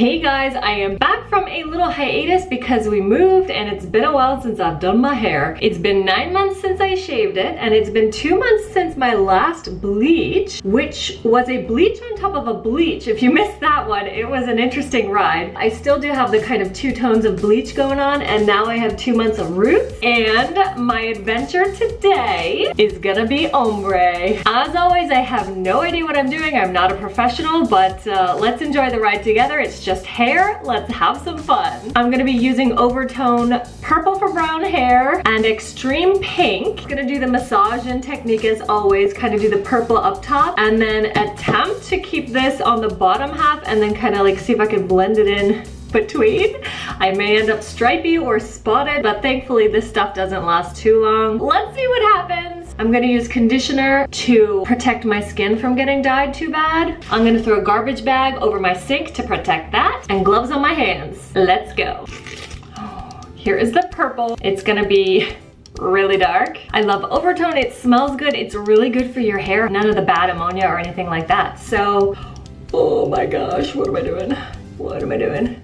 Hey guys, I am back from a little hiatus because we moved and it's been a while since I've done my hair. It's been 9 months since I shaved it and it's been 2 months since my last bleach, which was a bleach on top of a bleach. If you missed that one, it was an interesting ride. I still do have the kind of 2 tones of bleach going on, and now I have 2 months of roots, and my adventure today is gonna be ombre. As always, I have no idea what I'm doing. I'm not a professional, but let's enjoy the ride together. It's just hair. Let's have some fun. I'm gonna be using oVertone Purple for Brown Hair and Extreme Pink. I'm gonna do the massage-in technique as always, kind of do the purple up top and then attempt to keep this on the bottom half and then kind of like see if I can blend it in between. I may end up stripy or spotted, but thankfully this stuff doesn't last too long. Let's see what happens. I'm gonna use conditioner to protect my skin from getting dyed too bad. I'm gonna throw a garbage bag over my sink to protect that, and gloves on my hands. Let's go. Here is the purple. It's gonna be really dark. I love oVertone. It smells good. It's really good for your hair. None of the bad ammonia or anything like that. So, oh my gosh, what am I doing? What am I doing?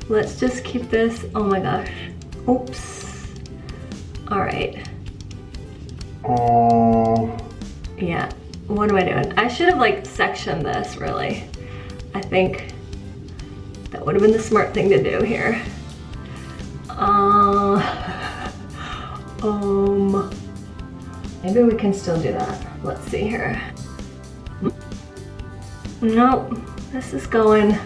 Let's just keep this, oh my gosh. Oops. All right. Oh. Yeah, what am I doing? I should have like sectioned this really. I think that would have been the smart thing to do here. Maybe we can still do that. Let's see here. Nope, this is going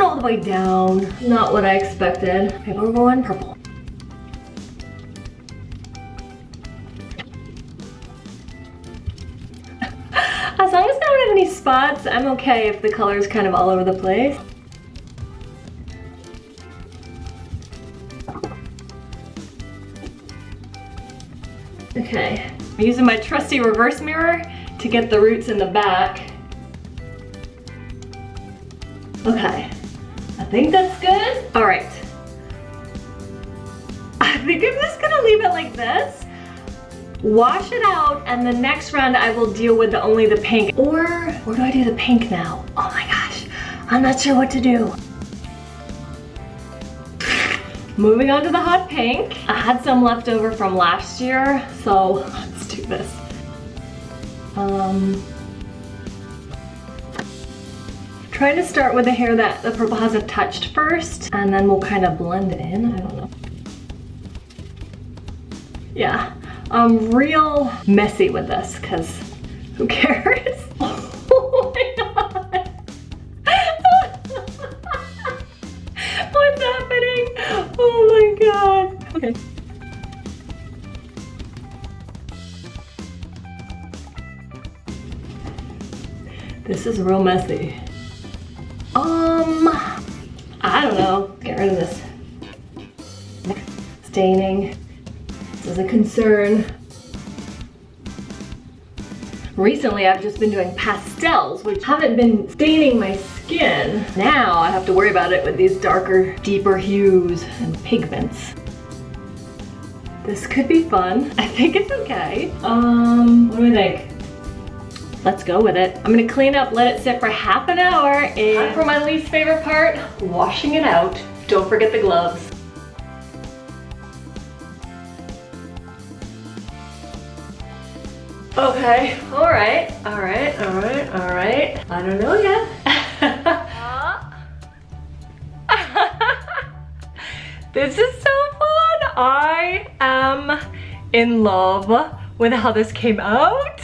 all the way down. Not what I expected. Maybe we're going purple. As long as I don't have any spots, I'm okay if the color is kind of all over the place. Okay, I'm using my trusty reverse mirror to get the roots in the back. Okay, I think that's good. All right. I think I'm just gonna leave it like this, wash it out, and the next round I will deal with only the pink. Or where do I do the pink now? Oh my gosh, I'm not sure what to do. Moving on to the hot pink. I had some left over from last year, so let's do this. Trying to start with the hair that the purple hasn't touched first, and then we'll kind of blend it in. I don't know. Yeah, I'm real messy with this because who cares? Oh my god. What's happening? Oh my god. Okay. This is real messy. I don't know. Get rid of this. Staining. This is a concern. Recently, I've just been doing pastels, which haven't been staining my skin. Now I have to worry about it with these darker, deeper hues and pigments. This could be fun. I think it's okay. What do we think? Let's go with it. I'm gonna clean up, let it sit for half an hour, and for my least favorite part, washing it out. Don't forget the gloves. Okay, all right. I don't know yet. This is so fun. I am in love with how this came out.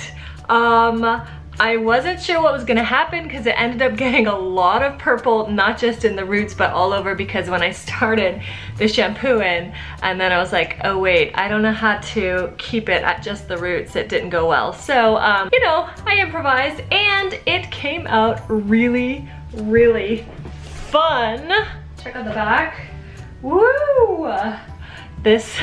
I wasn't sure what was gonna happen because it ended up getting a lot of purple, not just in the roots, but all over, because when I started the shampoo in, and then I was like, oh wait, I don't know how to keep it at just the roots. It didn't go well. So, you know, I improvised and it came out really, really fun. Check out the back. Woo! This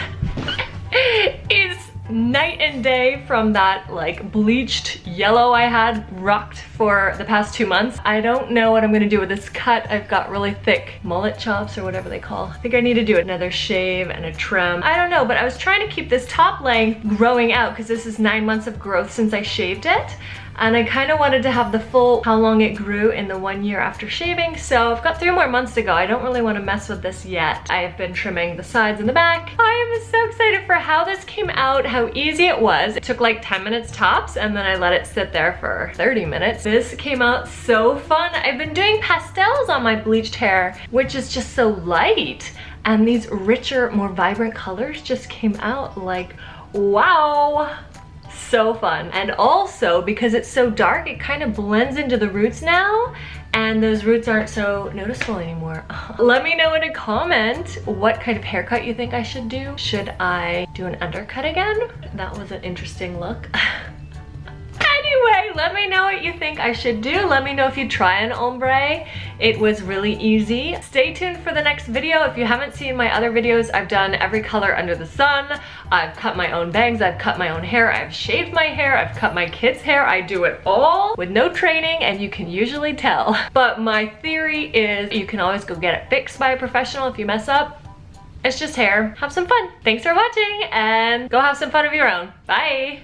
is night and day from that like bleached yellow I had rocked for the past 2 months. I don't know what I'm gonna do with this cut. I've got really thick mullet chops or whatever they call. I think I need to do another shave and a trim. I don't know, but I was trying to keep this top length growing out because this is 9 months of growth since I shaved it. and I kind of wanted to have the full how long it grew in the 1 year after shaving, so I've got 3 more months to go. I don't really want to mess with this yet. I have been trimming the sides and the back. I am so excited for how this came out, how easy it was. It took like 10 minutes tops, and then I let it sit there for 30 minutes. This came out so fun. I've been doing pastels on my bleached hair, which is just so light, and these richer, more vibrant colors just came out like, wow. So fun. And also because it's so dark, it kind of blends into the roots now, and those roots aren't so noticeable anymore. Let me know in a comment what kind of haircut you think I should do. Should I do an undercut again? That was an interesting look. Anyway, let me know what you think I should do. Let me know if you try an ombre. It was really easy. Stay tuned for the next video. If you haven't seen my other videos, I've done every color under the sun. I've cut my own bangs, I've cut my own hair, I've shaved my hair, I've cut my kids' hair. I do it all with no training, and you can usually tell. But my theory is you can always go get it fixed by a professional if you mess up. It's just hair. Have some fun. Thanks for watching, and go have some fun of your own. Bye.